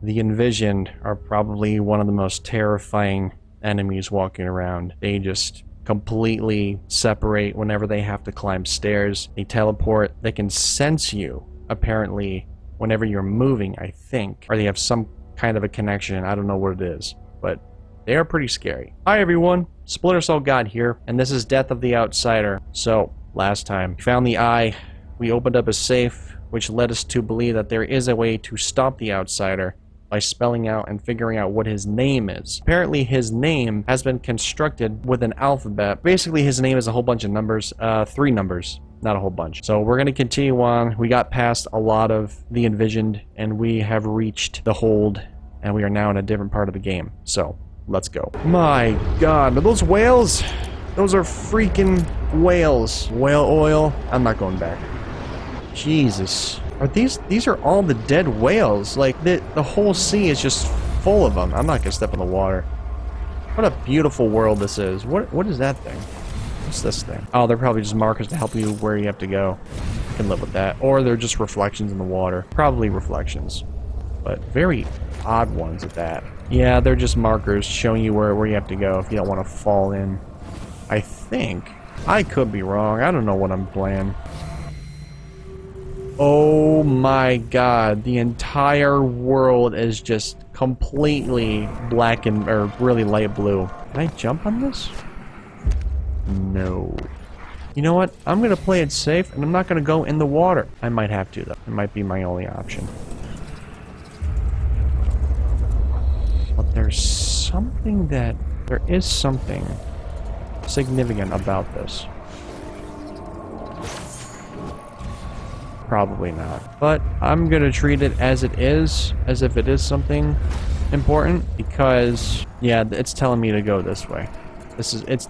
The envisioned are probably one of the most terrifying enemies walking around. They just completely separate whenever they have to climb stairs. They teleport. They can sense you, apparently, whenever you're moving, I think. Or they have some kind of a connection. I don't know what it is. But they are pretty scary. Hi everyone, Splinter Cell God here, and this is Death of the Outsider. So, last time, we found the eye. We opened up a safe, which led us to believe that there is a way to stop the Outsider by spelling out and figuring out what his name is. Apparently his name has been constructed with an alphabet. Basically his name is a whole bunch of numbers, 3 numbers, not a whole bunch. So we're going to continue on. We got past a lot of the envisioned and we have reached the hold and we are now in a different part of the game. So let's go. My god, are those whales? Those are freaking whales. Whale oil? I'm not going back. Jesus. Are these are all the dead whales. Like, the whole sea is just full of them. I'm not gonna step in the water. What a beautiful world this is. What is that thing? What's this thing? Oh, they're probably just markers to help you where you have to go. I can live with that. Or they're just reflections in the water. Probably reflections. But very odd ones at that. Yeah, they're just markers showing you where you have to go if you don't want to fall in. I think. I could be wrong. I don't know what I'm playing. Oh my god, the entire world is just completely black and, or really light blue. Can I jump on this? No. You know what? I'm gonna play it safe and I'm not gonna go in the water. I might have to though. It might be my only option. But there is something significant about this. Probably not. But I'm gonna treat it as it is, as if it is something important, because yeah, it's telling me to go this way.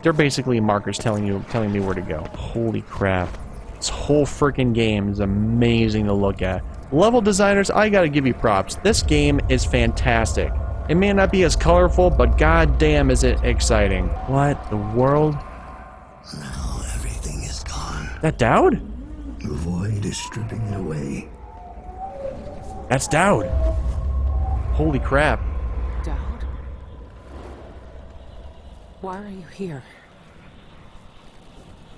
They're basically markers telling me where to go. Holy crap. This whole freaking game is amazing to look at. Level designers, I gotta give you props. This game is fantastic. It may not be as colorful, but goddamn is it exciting. What the world? Now everything is gone. That Dowd? The void is stripping it away. That's Dowd. Holy crap. Dowd? Why are you here?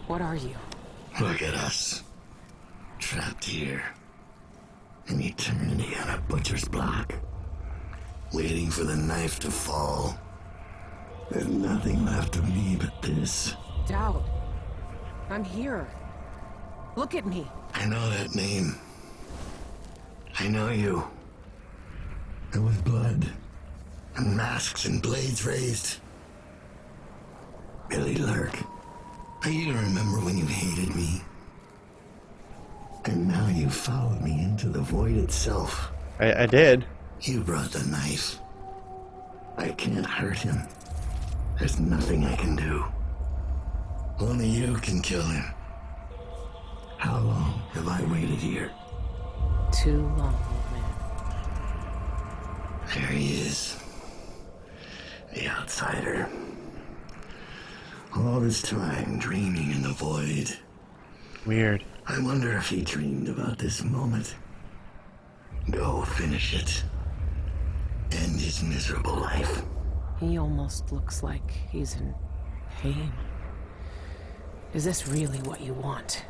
What are you? Look at us. Trapped here. An eternity on a butcher's block. Waiting for the knife to fall. There's nothing left of me but this. Dowd. I'm here. Look at me. I know that name. I know you. There was blood. And masks and blades raised. Billy Lurk. I even remember when you hated me. And now you followed me into the void itself. I did. You brought the knife. I can't hurt him. There's nothing I can do. Only you can kill him. How long have I waited here? Too long, old man. There he is. The outsider. All this time dreaming in the void. Weird. I wonder if he dreamed about this moment. Go finish it. End his miserable life. He almost looks like he's in pain. Is this really what you want?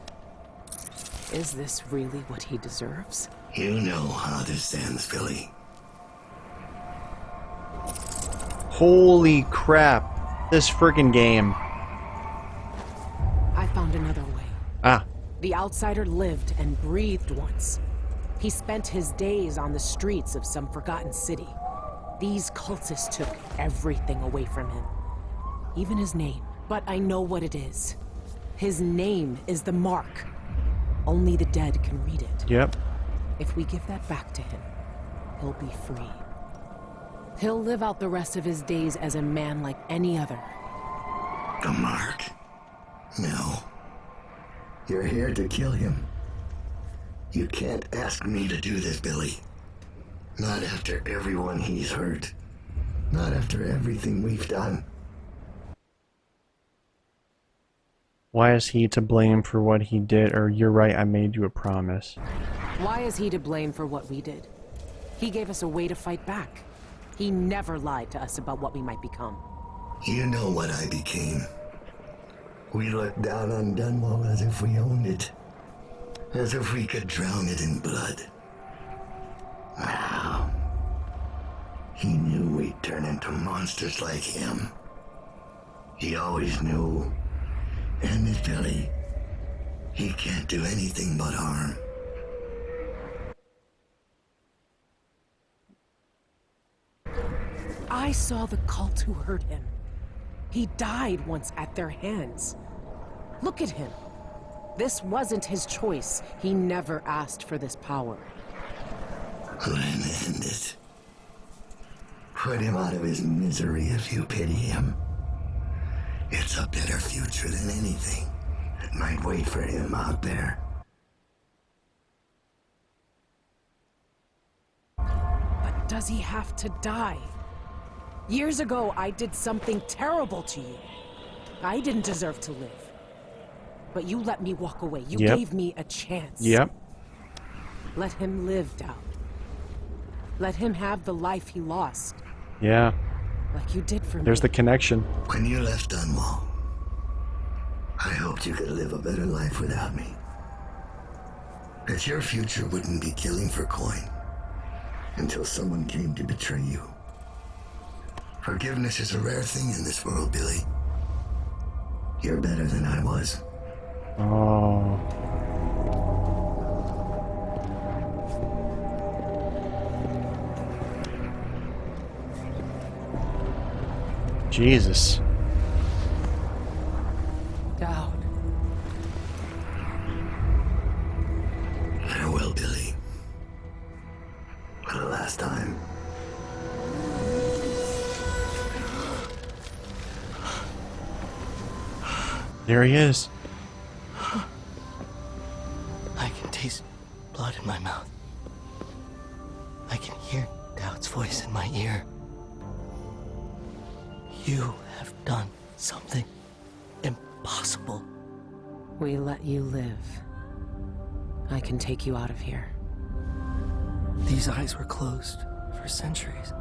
Is this really what he deserves? You know how this ends, Billy. Holy crap. This freaking game. I found another way. Ah. The outsider lived and breathed once. He spent his days on the streets of some forgotten city. These cultists took everything away from him. Even his name. But I know what it is. His name is the Mark. Only the dead can read it. Yep. If we give that back to him, he'll be free. He'll live out the rest of his days as a man like any other. The Mark? No. You're here to kill him. You can't ask me to do this, Billy. Not after everyone he's hurt. Not after everything we've done. Why is he to blame for what he did? Or you're right, I made you a promise. Why is he to blame for what we did? He gave us a way to fight back. He never lied to us about what we might become. You know what I became. We looked down on Dunwall as if we owned it. As if we could drown it in blood. Wow. He knew we'd turn into monsters like him. He always knew. And this Billy, he can't do anything but harm. I saw the cult who hurt him. He died once at their hands. Look at him. This wasn't his choice. He never asked for this power. Then end it. Put him out of his misery if you pity him. It's a better future than anything that might wait for him out there. But does he have to die? Years ago, I did something terrible to you. I didn't deserve to live. But you let me walk away. You gave me a chance. Yep. Let him live, Dowd. Let him have the life he lost. Yeah. Like you did for me. There's the connection. When you left Dunwall, I hoped you could live a better life without me. That your future wouldn't be killing for coin until someone came to betray you. Forgiveness is a rare thing in this world, Billy. You're better than I was. Oh. Jesus. Dowd. Farewell, Billy. For the last time. There he is. I can taste blood in my mouth. I can hear Dowd's voice in my ear. You have done something impossible. We let you live. I can take you out of here. These eyes were closed for centuries,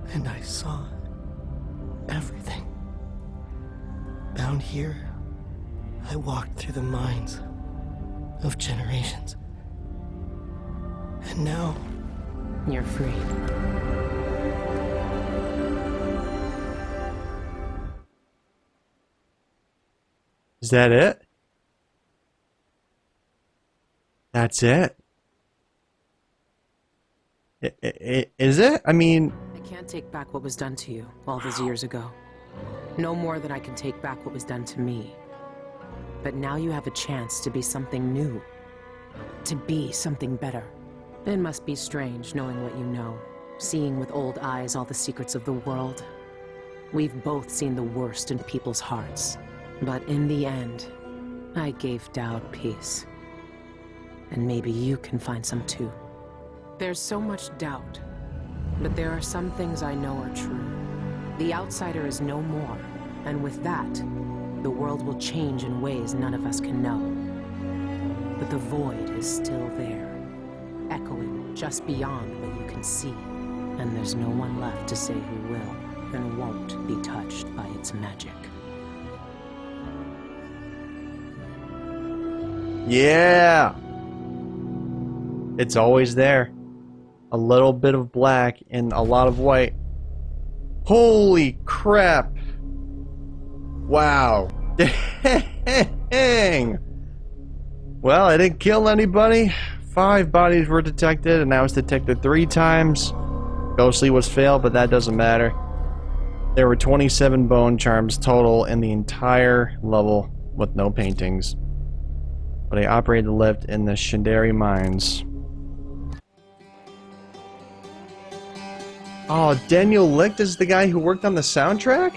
and I saw everything. Down here, I walked through the minds of generations. And now, You're free. Is that it? That's it? Is it? I mean... I can't take back what was done to you all those years ago. No more than I can take back what was done to me. But now you have a chance to be something new. To be something better. It must be strange knowing what you know. Seeing with old eyes all the secrets of the world. We've both seen the worst in people's hearts. But in the end, I gave Dowd peace. And maybe you can find some too. There's so much doubt. But there are some things I know are true. The outsider is no more, and with that, the world will change in ways none of us can know. But the void is still there, echoing just beyond what you can see, and there's no one left to say who will and won't be touched by its magic. Yeah! It's always there. A little bit of black and a lot of white. Holy crap! Wow. Dang! Well, I didn't kill anybody. 5 bodies were detected, and I was detected 3 times. Ghostly was failed, but that doesn't matter. There were 27 bone charms total in the entire level with no paintings. But I operated the lift in the Shindari mines. Oh, Daniel Licht is the guy who worked on the soundtrack?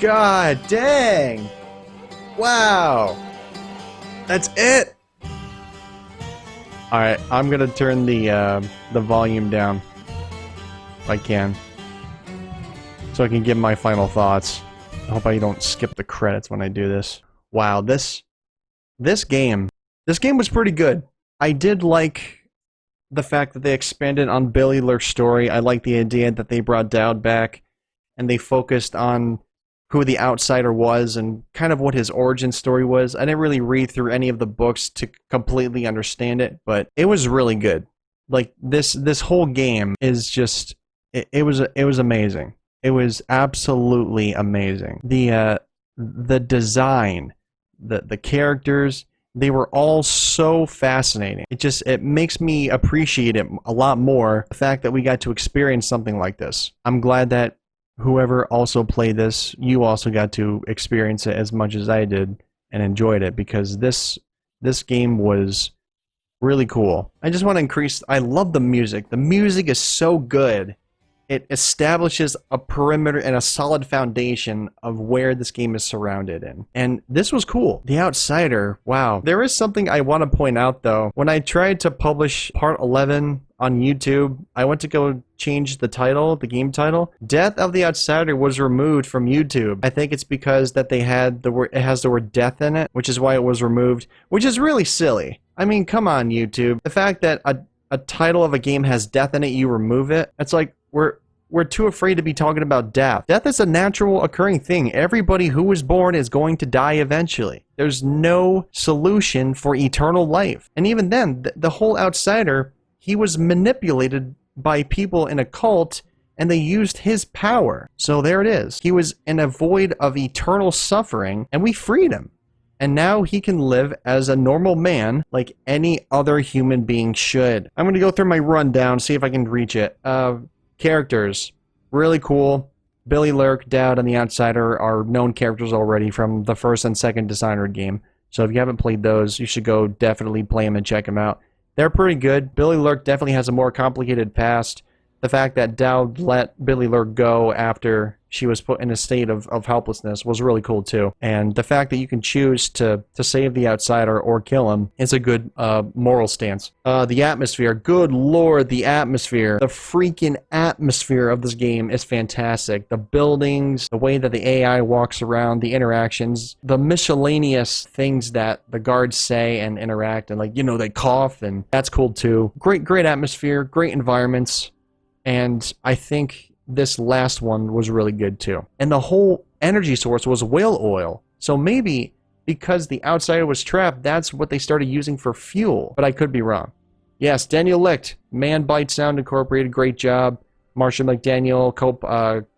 God dang! Wow! That's it? Alright, I'm gonna turn the volume down. If I can. So I can give my final thoughts. I hope I don't skip the credits when I do this. Wow, this game This game was pretty good. I did like the fact that they expanded on Billy Lurk's story. I like the idea that they brought Dowd back and they focused on who the outsider was and kind of what his origin story was. I didn't really read through any of the books to completely understand it, but it was really good. Like this whole game is just it was amazing. It was absolutely amazing. The design, the characters, they were all so fascinating. It makes me appreciate it a lot more, the fact that we got to experience something like this. I'm glad that whoever also played this, you also got to experience it as much as I did and enjoyed it, because this game was really cool. I just want to increase, I love the music. The music is so good. It establishes a perimeter and a solid foundation of where this game is surrounded in. And this was cool. The Outsider, wow. There is something I want to point out though. When I tried to publish part 11 on YouTube, I went to go change the title, the game title. Death of the Outsider was removed from YouTube. I think it's because that they had the word, it has the word death in it, which is why it was removed, which is really silly. I mean, come on, YouTube. The fact that a title of a game has death in it, you remove it. It's like, we're too afraid to be talking about death. Death is a natural occurring thing. Everybody who is born is going to die eventually. There's no solution for eternal life. And even then, the whole Outsider, he was manipulated by people in a cult, and they used his power. So there it is. He was in a void of eternal suffering, and we freed him. And now he can live as a normal man like any other human being should. I'm going to go through my rundown, see if I can reach it. Characters, really cool. Billy Lurk, Dowd, and the Outsider are known characters already from the first and second Dishonored game. So if you haven't played those, you should go definitely play them and check them out. They're pretty good. Billy Lurk definitely has a more complicated past. The fact that Dowd let Billy Lurk go after she was put in a state of helplessness was really cool too. And the fact that you can choose to save the Outsider or kill him is a good moral stance. The atmosphere, good lord, the atmosphere. The freaking atmosphere of this game is fantastic. The buildings, the way that the AI walks around, the interactions, the miscellaneous things that the guards say and interact, and like, you know, they cough, and that's cool too. Great atmosphere, great environments. And I think this last one was really good too. And the whole energy source was whale oil. So maybe because the Outsider was trapped, that's what they started using for fuel. But I could be wrong. Yes, Daniel Licht, Man Bite Sound Incorporated, great job. Marcia McDaniel,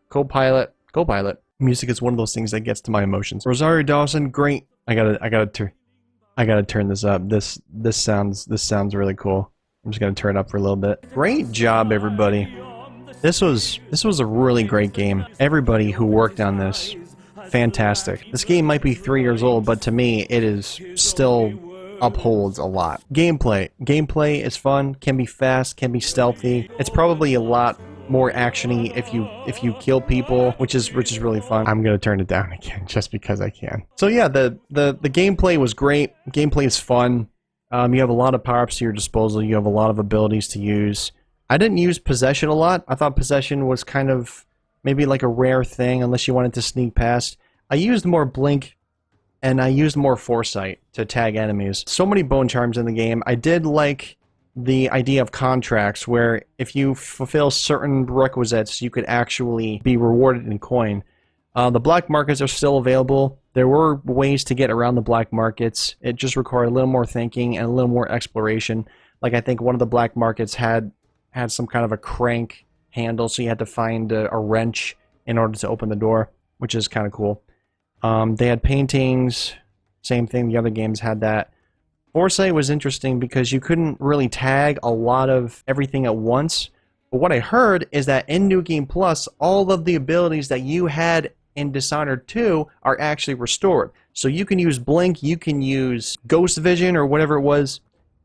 co-pilot. Music is one of those things that gets to my emotions. Rosario Dawson, great. I gotta turn this up. This sounds really cool. I'm just gonna turn it up for a little bit. Great job, everybody. This was a really great game. Everybody who worked on this, fantastic. This game might be 3 years old, but to me, it is still upholds a lot. Gameplay is fun, can be fast, can be stealthy. It's probably a lot more actiony if you kill people, which is really fun. I'm gonna turn it down again just because I can. So yeah, the gameplay was great. Gameplay is fun. You have a lot of power-ups to your disposal. You have a lot of abilities to use. I didn't use Possession a lot. I thought Possession was kind of maybe like a rare thing unless you wanted to sneak past. I used more Blink, and I used more Foresight to tag enemies. So many bone charms in the game. I did like the idea of contracts, where if you fulfill certain requisites, you could actually be rewarded in coin. The black markets are still available. There were ways to get around the black markets. It just required a little more thinking and a little more exploration. Like, I think one of the black markets had some kind of a crank handle, so you had to find a wrench in order to open the door, which is kind of cool. They had paintings, same thing, the other games had that. Foresight was interesting because you couldn't really tag a lot of everything at once. But what I heard is that in New Game Plus, all of the abilities that you had in Dishonored 2 are actually restored. So you can use Blink, you can use Ghost Vision or whatever it was,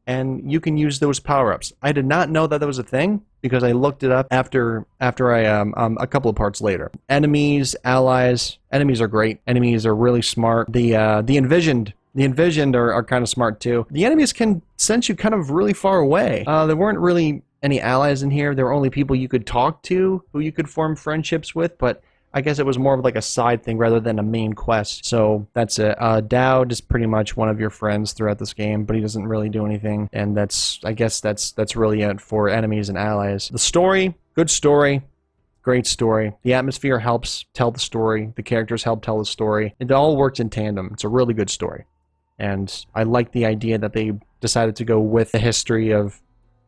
and you can use those power-ups. I did not know that was a thing because I looked it up after I a couple of parts later. Enemies, allies, enemies are great. Enemies are really smart. The envisioned are kind of smart too. The enemies can sense you kind of really far away. There weren't really any allies in here. There were only people you could talk to, who you could form friendships with, but I guess it was more of like a side thing rather than a main quest. So that's it. Dowd is pretty much one of your friends throughout this game, but he doesn't really do anything. And I guess that's really it for enemies and allies. The story, good story. Great story. The atmosphere helps tell the story. The characters help tell the story. It all works in tandem. It's a really good story. And I like the idea that they decided to go with the history of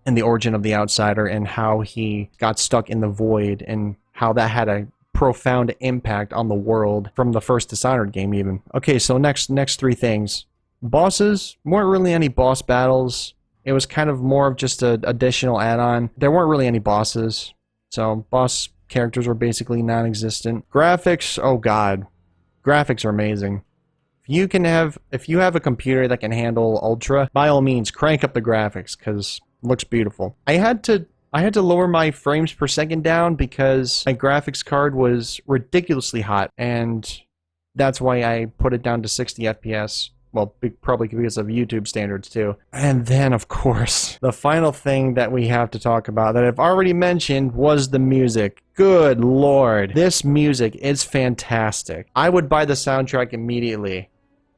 and the origin of the Outsider and how he got stuck in the void and how that had a profound impact on the world from the first Dishonored game even. Okay, so next three things. Bosses, weren't really any boss battles. It was kind of more of just an additional add-on. There weren't really any bosses. So boss characters were basically non-existent. Graphics, oh god. Graphics are amazing. If you have a computer that can handle ultra, by all means crank up the graphics because it looks beautiful. I had to lower my frames per second down because my graphics card was ridiculously hot, and that's why I put it down to 60 FPS. Well, probably because of YouTube standards too. And then, of course, the final thing that we have to talk about that I've already mentioned was the music. Good lord. This music is fantastic. I would buy the soundtrack immediately.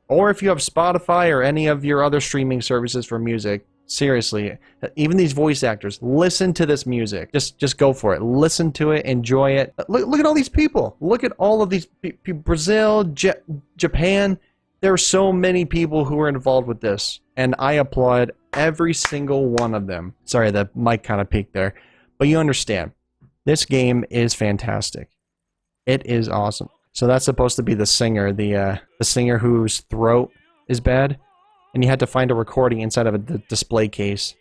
Or if you have Spotify or any of your other streaming services for music, seriously, even these voice actors, listen to this music. Just go for it. Listen to it, enjoy it. Look at all these people. Look at all of these people. Brazil, Japan. There are so many people who are involved with this, and I applaud every single one of them. Sorry, the mic kind of peaked there, but you understand. This game is fantastic. It is awesome. So that's supposed to be the singer, the singer whose throat is bad, and you had to find a recording inside of a display case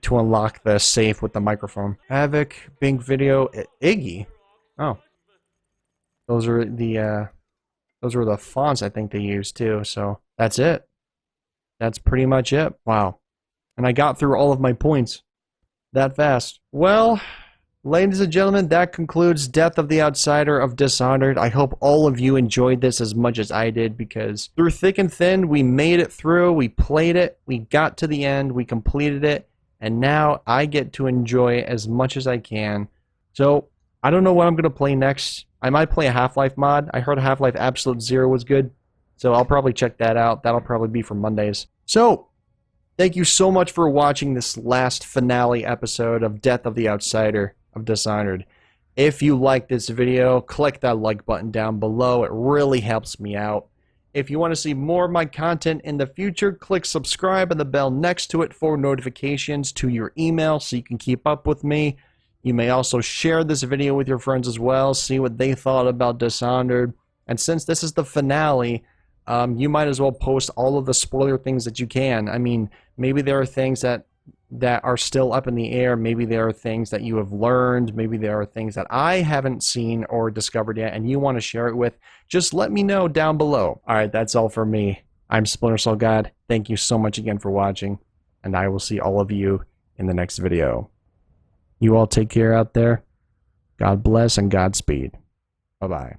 to unlock the safe with the microphone. Havoc, Bing Video, Iggy. Oh, those are the fonts I think they used too, so that's it. That's pretty much it. Wow. And I got through all of my points that fast. Well, ladies and gentlemen, that concludes Death of the Outsider of Dishonored. I hope all of you enjoyed this as much as I did, because through thick and thin, we made it through, we played it, we got to the end, we completed it, and now I get to enjoy it as much as I can. So, I don't know what I'm going to play next. I might play a Half-Life mod. I heard Half-Life Absolute Zero was good, so I'll probably check that out. That'll probably be for Mondays. So, thank you so much for watching this last finale episode of Death of the Outsider of Dishonored. If you like this video, click that like button down below. It really helps me out. If you want to see more of my content in the future, click subscribe and the bell next to it for notifications to your email so you can keep up with me. You may also share this video with your friends as well, see what they thought about Dishonored. And since this is the finale, you might as well post all of the spoiler things that you can. I mean, maybe there are things that are still up in the air. Maybe there are things that you have learned. Maybe there are things that I haven't seen or discovered yet and you want to share it with. Just let me know down below. Alright, that's all for me. I'm Splinter Cell God. Thank you so much again for watching, and I will see all of you in the next video. You all take care out there. God bless and Godspeed. Bye-bye.